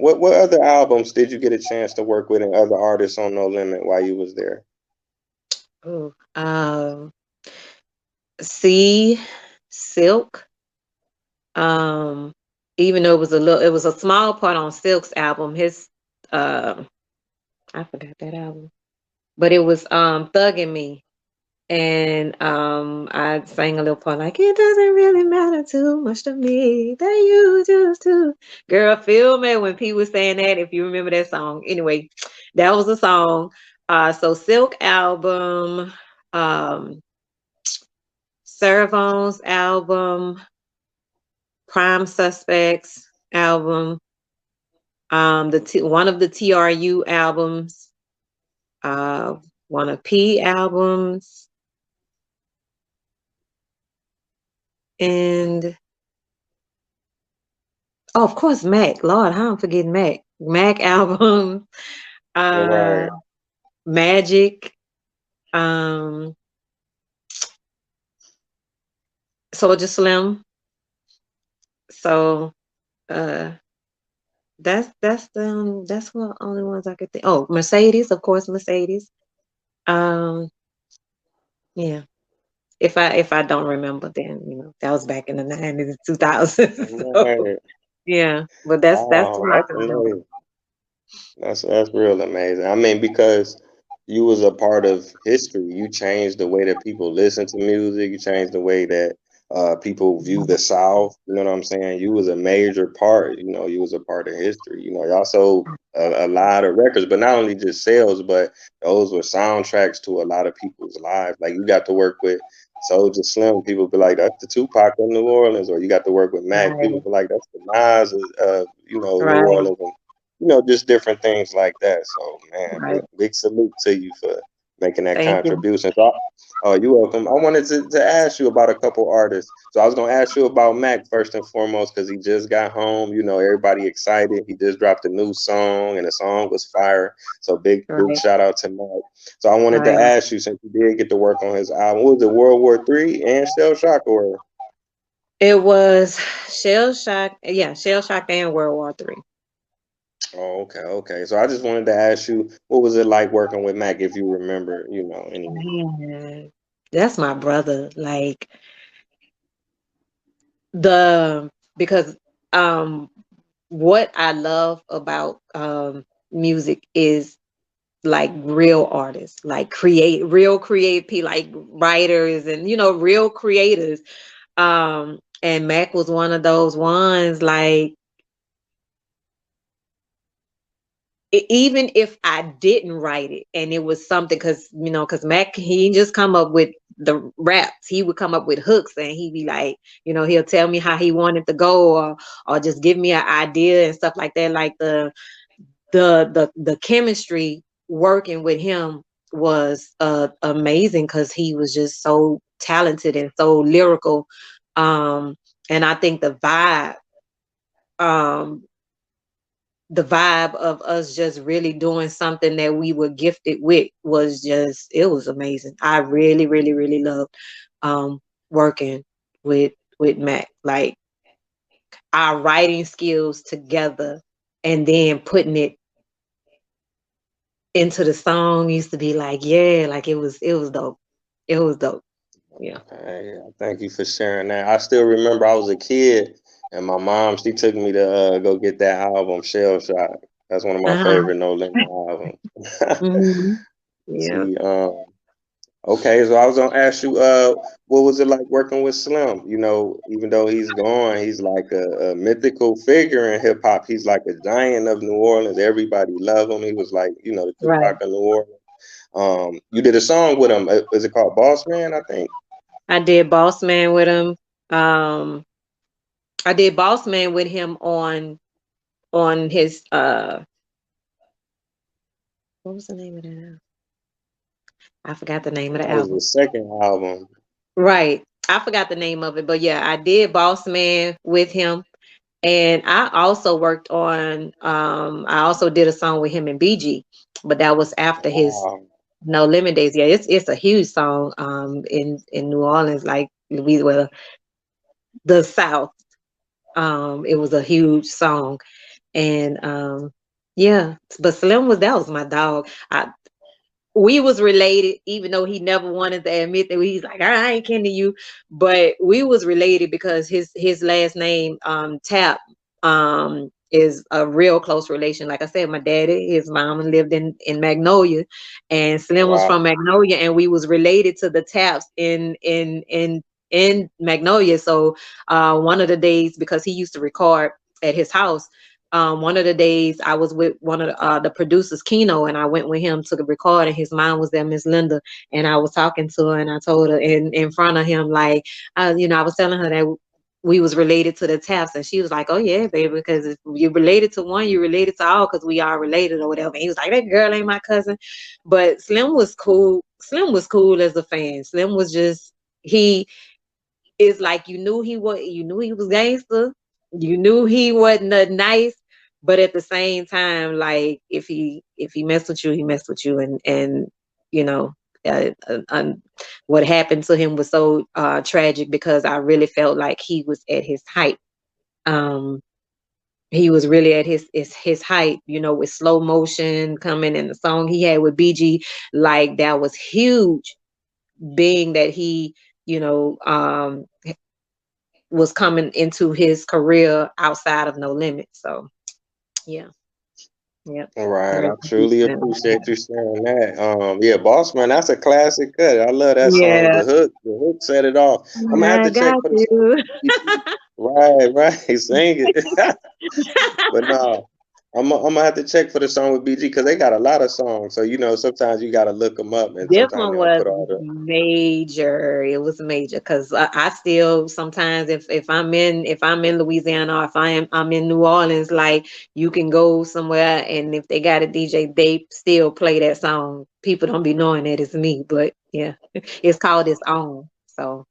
What other albums did you get a chance to work with and other artists on No Limit while you was there? Ooh, C, Silk. Um, Even though it was a small part on Silk's album. Uh, I forgot that album, but it was Thugging Me. And I sang a little part like it doesn't really matter too much to me that you just to. Girl, feel me when P was saying that, if you remember that song. Anyway, that was a song. So Silk album, um, Seravone's album, Prime Suspects album, one of the TRU albums, uh, one of P albums, and oh, of course, Mac. Lord, how I'm forgetting Mac. Mac album, uh, Right. Magic, um, Soldier Slim. So uh, that's the only ones I could think. Oh, Mercedes, of course, Mercedes. Um, yeah. If I don't remember, then that was back in the 90s and 2000s. So Right. yeah, but that's Wow, what I that's can remember. amazing. That's real amazing. I mean, because you was a part of history. You changed the way that people listen to music. You changed the way that people view the South. You know what I'm saying? You was a major part. You know, you was a part of history. You know, y'all sold a lot of records, but not only just sales, but those were soundtracks to a lot of people's lives. Like you got to work with Soulja Slim. People be like, that's the Tupac of New Orleans, or you got to work with Mac. People Right, be like, that's the Nas of New right, Orleans. Just different things like that. So, man, right. big salute to you for making that Thank you. contribution. So, oh, you're welcome. I wanted to ask you about a couple artists. So, I was gonna ask you about Mac first and foremost because he just got home. You know, everybody excited. He just dropped a new song, and the song was fire. So, big Right, shout out to Mac. So, I wanted to right. ask you since you did get to work on his album, what was it World War III and Shell Shock or? It was Shell Shock, yeah, Shell Shock and World War III. Oh, okay, okay. So I just wanted to ask you, what was it like working with Mac, if you remember, any. Man, that's my brother. Like the because um what I love about music is like real artists, like real create people, like writers and real creators. And Mac was one of those ones. Like even if I didn't write it and it was something, because Mac, he didn't just come up with the raps. He would come up with hooks, and he'd be like, he'll tell me how he wanted to go, or just give me an idea and stuff like that. Like the chemistry working with him was amazing, because he was just so talented and so lyrical. um and I think um the vibe of us just really doing something that we were gifted with was just, it was amazing. I really, really, really loved um working with Mac. Like our writing skills together and then putting it into the song used to be like, yeah, like it was dope. It was dope. Yeah. Hey, thank you for sharing that. I still remember I was a kid and my mom, she took me to go get that album, Shell Shock. That's one of my Uh-huh. favorite No Limit albums. Hmm. Yeah. See, okay, so I was gonna ask you, what was it like working with Slim? Even though he's gone, he's like a mythical figure in hip hop. He's like a giant of New Orleans. Everybody love him. He was like, the Right. Tupac of New Orleans. You did a song with him. Is it called Boss Man? I think. I did Boss Man with him. Um, I did Boss Man with him on his what was the name of that? I forgot the name of the That was album. the second album. Right. I forgot the name of it, but yeah, I did Boss Man with him. And I also did a song with him and BG, but that was after his Wow. No Limit days. Yeah, it's a huge song in New Orleans, like Louisiana, the South. It was a huge song. And yeah, but Slim was that was my dog. We was related, even though he never wanted to admit that. He's like, I ain't kin to you, but we was related because his last name, Tap, is a real close relation. Like I said, my daddy, his mom lived in Magnolia, and Slim was Wow. from Magnolia, and we was related to the Taps in Magnolia. So one of the days, because he used to record at his house, one of the days I was with one of the producers, Keno, and I went with him to the record, and his mom was there, Miss Linda, and I was talking to her, and I told her in front of him, like, I was telling her that we was related to the Taps, and she was like, "Oh yeah, baby, because if you're related to one, you're related to all, because we are related or whatever." And he was like, "That girl ain't my cousin," but Slim was cool. Slim was cool as a fan. Slim was just he is like you knew he was gangster. You knew he wasn't a nice, but at the same time, like if he messed with you, he messed with you, and you know, uh, uh, um, what happened to him was so tragic because I really felt like he was at his height. Um, he was really at his height, with slow motion coming, and the song he had with BG, like that was huge, being that he, you know, was coming into his career outside of No Limit. So yeah, yep. All right, I Rest in peace, truly man. appreciate you sharing that. Yeah, Boss Man, that's a classic cut. I love that song. Yeah, The hook set it off. I'm gonna have I to check got for the song. you. Right, right, sing it. But no, I'm gonna have to check for the song with BG because they got a lot of songs. So sometimes you gotta look them up, and This sometimes one they don't was put all the. major. It was major because I still sometimes if I'm in Louisiana, or if I'm in New Orleans, like you can go somewhere, and if they got a DJ, they still play that song. People don't be knowing that it's me, but yeah, it's called its own. So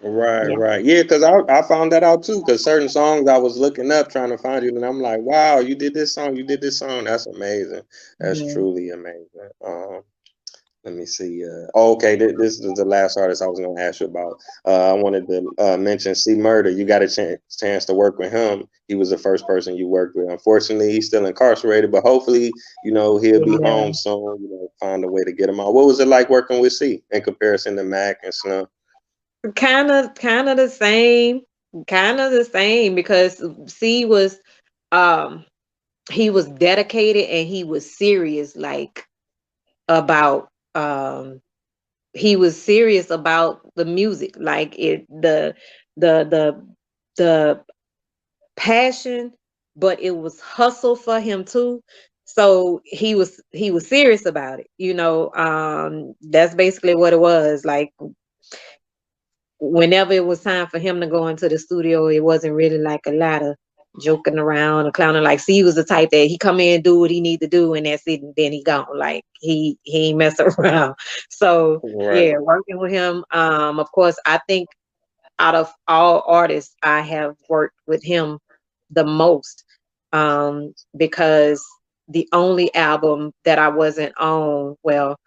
Right, yeah. right. Yeah, because I found that out too. Because certain songs I was looking up trying to find you, and I'm like, wow, you did this song, you did this song. That's amazing. That's Yeah. truly amazing. Let me see. Oh, okay, this is the last artist I was going to ask you about. I wanted to mention C Murder. You got a chance to work with him. He was the first person you worked with. Unfortunately, he's still incarcerated, but hopefully, he'll be Yeah. home soon. Find a way to get him out. What was it like working with C in comparison to Mac and Slim? Kind of the same. Kind of the same because C was um he was dedicated and he was serious, like about he was serious about the music, like the the passion, but it was hustle for him too. So he was serious about it, that's basically what it was. Like whenever it was time for him to go into the studio, it wasn't really like a lot of joking around or clowning. Like, see, he was the type that he come in, do what he need to do, and that's it, and then he gone. Like he ain't mess around. So Right. yeah, working with him. Of course, I think out of all artists, I have worked with him the most. Because the only album that I wasn't on, well,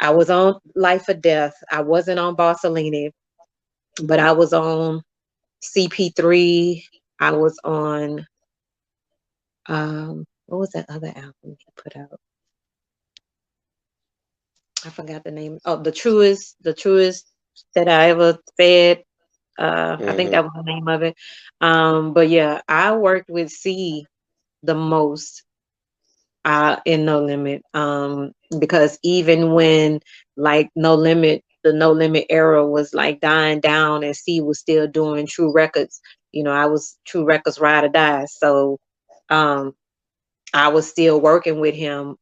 I was on Life or Death. I wasn't on Barcelona, but I was on CP3. I was on what was that other album he put out? I forgot the name. Oh, the truest that I ever said. I think Mm-hmm. that was the name of it. But yeah, I worked with C the most in No Limit. Because even when like the No Limit era was like dying down and C was still doing True Records, I was True Records ride or die. So um I was still working with him.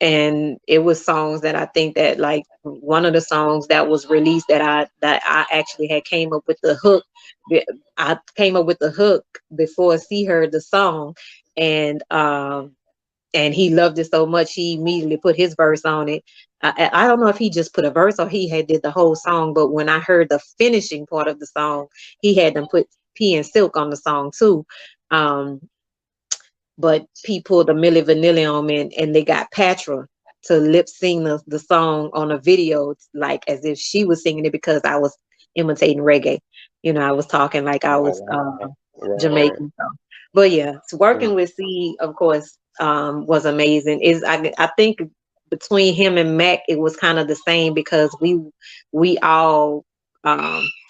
And it was songs that I think that, like, one of the songs that was released that I actually had came up with the hook. I came up with the hook before C heard the song, and he loved it so much he immediately put his verse on it. I don't know if he just put a verse or he had did the whole song, but when I heard the finishing part of the song, he had them put P and Silk on the song too. Um, but P pulled a Milli Vanilli on me, and they got Patra to lip sing the song on a video, like as if she was singing it, because I was imitating reggae. I was talking like I Oh was wow. Right. Jamaican. So. But yeah, Mm. working with C, of course, was amazing. Is I think between him and Mac, it was kind of the same because we all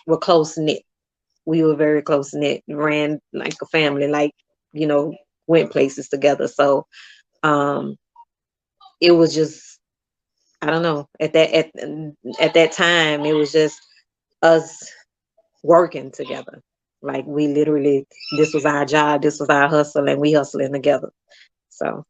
were close knit. We were very close knit, ran like a family, like you know, went places together. So um, it was just I don't know at that time it was just us working together. Like we literally, this was our job, this was our hustle, and we hustling together. So.